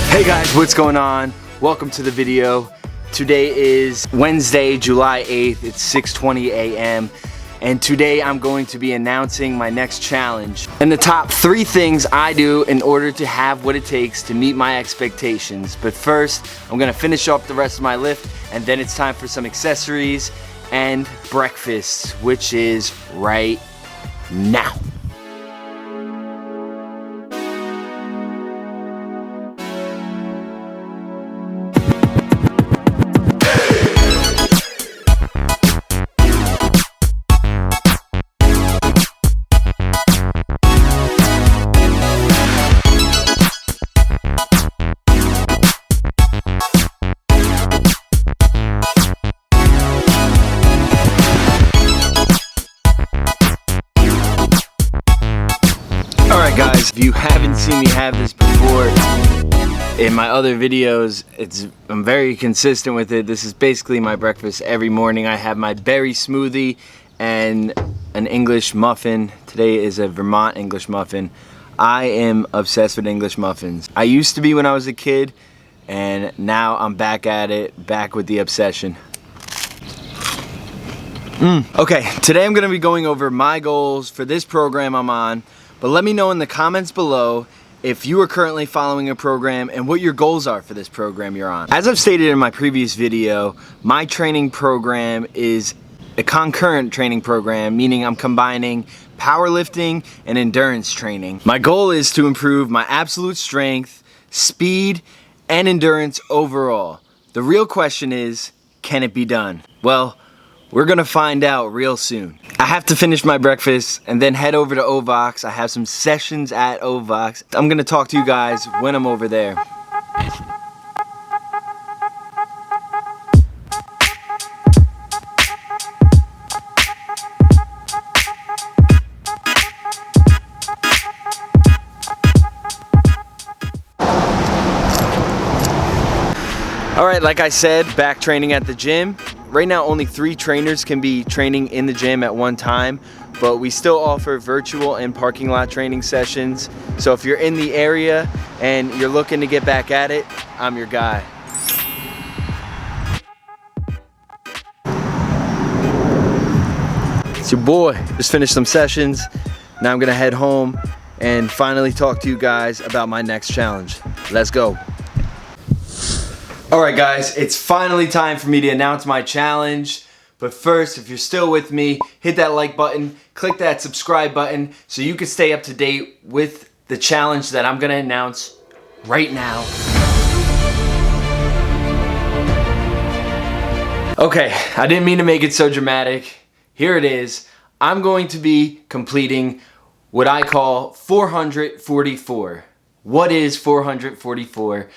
Hey guys, what's going on? Welcome to the video. Today is Wednesday, July 8th. It's 6:20 a.m. and today I'm going to be announcing my next challenge and the top 3 things I do in order to have what it takes to meet my expectations. But first, I'm gonna finish up the rest of my lift and then it's time for some accessories and breakfast, which is right now. Alright guys, if you haven't seen me have this before in my other videos, I'm very consistent with it. This is basically my breakfast every morning. I have my berry smoothie and an English muffin. Today is a Vermont English muffin. I am obsessed with English muffins. I used to be when I was a kid, and now I'm back at it, back with the obsession. Okay, today I'm gonna be going over my goals for this program I'm on. But let me know in the comments below if you are currently following a program and what your goals are for this program you're on. As I've stated in my previous video, my training program is a concurrent training program, meaning I'm combining powerlifting and endurance training. My goal is to improve my absolute strength, speed, and endurance overall. The real question is, can it be done? Well, we're gonna find out real soon. I have to finish my breakfast and then head over to OVOX. I have some sessions at OVOX. I'm gonna talk to you guys when I'm over there. Alright, like I said, back training at the gym. Right now only 3 trainers can be training in the gym at one time, but we still offer virtual and parking lot training sessions. So if you're in the area and you're looking to get back at it, I'm your guy. It's your boy. Just finished some sessions. Now I'm gonna head home and finally talk to you guys about my next challenge. Let's go. Alright guys, it's finally time for me to announce my challenge. But first, if you're still with me, hit that like button, click that subscribe button so you can stay up to date with the challenge that I'm gonna announce right now. Okay, I didn't mean to make it so dramatic. Here it is. I'm going to be completing what I call 444. What is 444?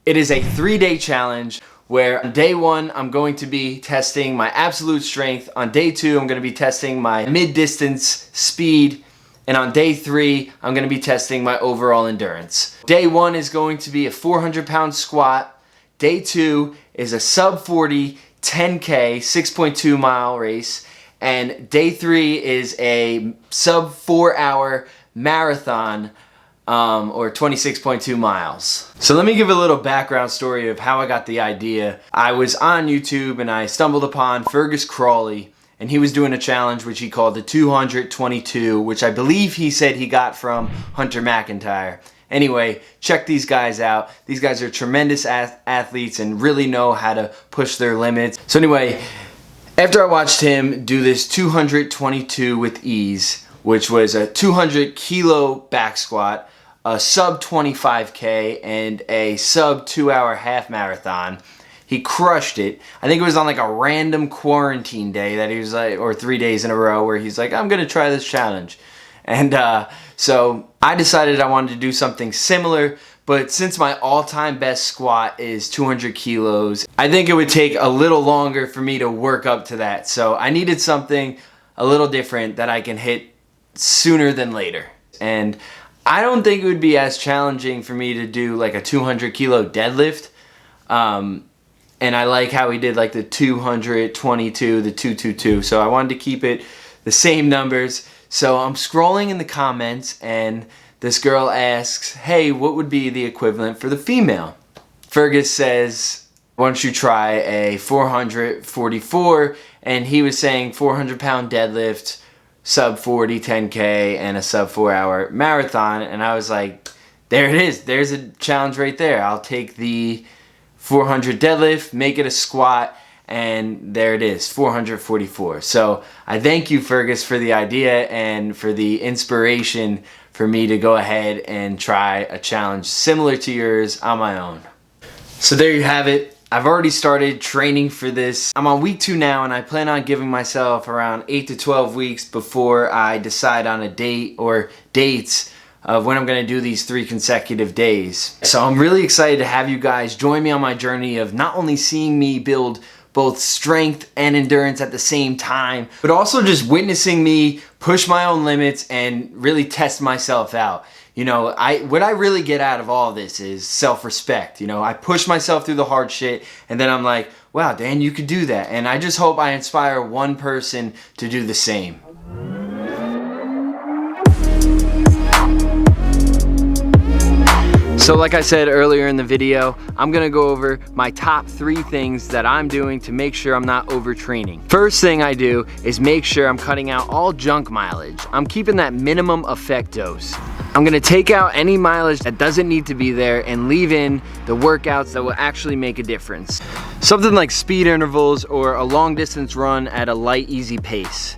It is a 3-day challenge where on day 1, I'm going to be testing my absolute strength. On day 2, I'm going to be testing my mid-distance speed. And on day 3, I'm going to be testing my overall endurance. Day 1 is going to be a 400-pound squat. Day 2 is a sub 40 10K 6.2 mile race. And day 3 is a sub 4-hour marathon or 26.2 miles. So let me give a little background story of how I got the idea. I was on YouTube and I stumbled upon Fergus Crawley, and he was doing a challenge which he called the 222, which I believe he said he got from Hunter McIntyre. Anyway, check these guys out. These guys are tremendous athletes and really know how to push their limits. So anyway, after I watched him do this 222 with ease, which was a 200 kilo back squat, a sub 25K, and a sub 2-hour half marathon. He crushed it. I think it was on like a random quarantine day that he was like, or 3 days in a row where he's like, I'm gonna try this challenge. And so I decided I wanted to do something similar, but since my all-time best squat is 200 kilos, I think it would take a little longer for me to work up to that. So I needed something a little different that I can hit sooner than later. And I don't think it would be as challenging for me to do like a 200 kilo deadlift. And I like how he did like the 222, the 222. So I wanted to keep it the same numbers. So I'm scrolling in the comments and this girl asks, hey, what would be the equivalent for the female? Fergus says, why don't you try a 444? And he was saying 400-pound deadlift, sub 40 10K, and a sub 4-hour marathon. And I was like, there it is. There's a challenge right there. I'll take the 400 deadlift, make it a squat, and there it is, 444. So I thank you, Fergus, for the idea and for the inspiration for me to go ahead and try a challenge similar to yours on my own. So there you have it. I've already started training for this. I'm on week 2 now, and I plan on giving myself around 8 to 12 weeks before I decide on a date or dates of when I'm gonna do these 3 consecutive days. So I'm really excited to have you guys join me on my journey of not only seeing me build both strength and endurance at the same time, but also just witnessing me push my own limits and really test myself out. You know, what I really get out of all this is self-respect. You know, I push myself through the hard shit, and then I'm like, wow, Dan, you could do that. And I just hope I inspire one person to do the same. So like I said earlier in the video, I'm gonna go over my top 3 things that I'm doing to make sure I'm not overtraining. First thing I do is make sure I'm cutting out all junk mileage. I'm keeping that minimum effect dose. I'm gonna take out any mileage that doesn't need to be there and leave in the workouts that will actually make a difference. Something like speed intervals or a long distance run at a light, easy pace.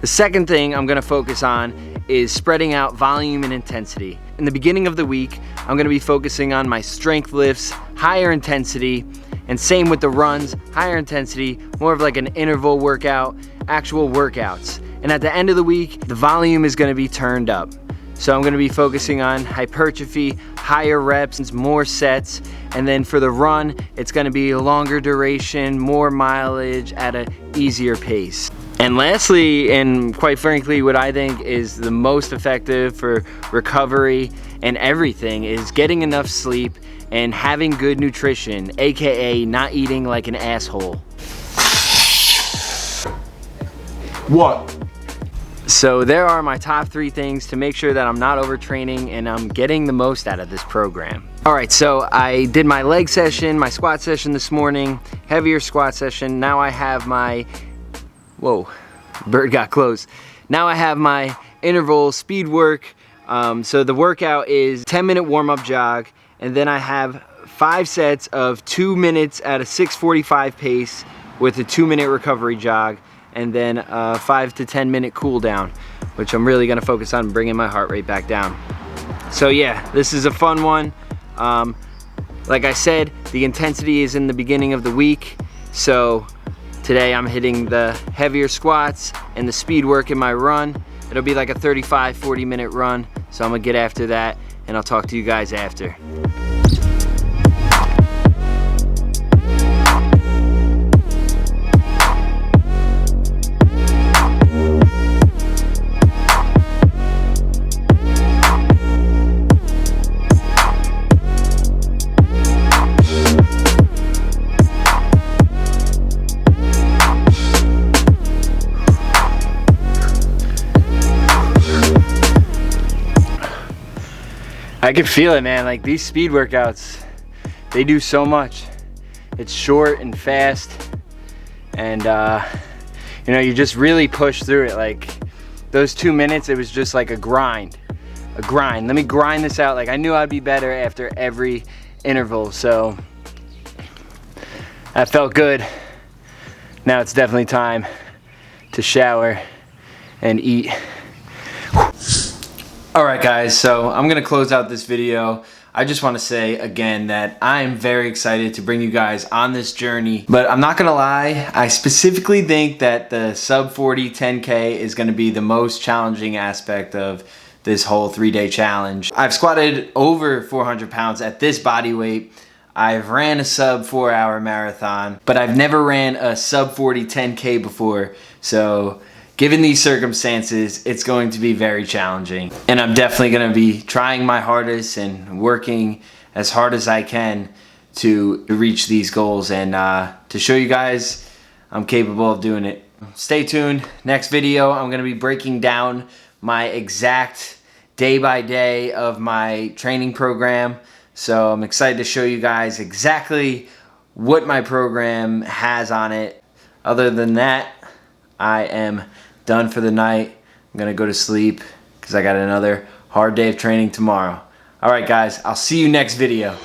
The second thing I'm gonna focus on is spreading out volume and intensity. In the beginning of the week, I'm gonna be focusing on my strength lifts, higher intensity, and same with the runs, higher intensity, more of like an interval workout, actual workouts. And at the end of the week, the volume is gonna be turned up. So I'm gonna be focusing on hypertrophy, higher reps, more sets, and then for the run, it's gonna be a longer duration, more mileage at an easier pace. And lastly, and quite frankly, what I think is the most effective for recovery and everything is getting enough sleep and having good nutrition, AKA not eating like an asshole. What? So there are my top 3 things to make sure that I'm not overtraining and I'm getting the most out of this program. All right, so I did my leg session, my squat session this morning, heavier squat session. Now I have my, whoa, bird got close. Now I have my interval speed work. So the workout is 10-minute warm-up jog, and then I have 5 sets of 2 minutes at a 6:45 pace with a 2-minute recovery jog, and then a 5 to 10-minute cool down, which I'm really gonna focus on bringing my heart rate back down. So yeah, this is a fun one. Like I said, the intensity is in the beginning of the week, so today I'm hitting the heavier squats and the speed work in my run. It'll be like a 35-40 minute run, so I'm gonna get after that, and I'll talk to you guys after. I can feel it, man. Like these speed workouts, they do so much. It's short and fast, and you know, you just really push through it. Like those 2 minutes, it was just like a grind. Let me grind this out. Like I knew I'd be better after every interval, so that felt good. Now it's definitely time to shower and eat. Alright guys, so I'm going to close out this video. I just want to say again that I'm very excited to bring you guys on this journey. But I'm not going to lie, I specifically think that the sub 40 10K is going to be the most challenging aspect of this whole 3-day challenge. I've squatted over 400 pounds at this body weight. I've ran a sub 4-hour marathon, but I've never ran a sub 40 10K before. So given these circumstances, it's going to be very challenging. And I'm definitely going to be trying my hardest and working as hard as I can to reach these goals and to show you guys I'm capable of doing it. Stay tuned. Next video, I'm going to be breaking down my exact day by day of my training program. So I'm excited to show you guys exactly what my program has on it. Other than that, I am done for the night. I'm gonna go to sleep because I got another hard day of training tomorrow. All right, guys, I'll see you next video.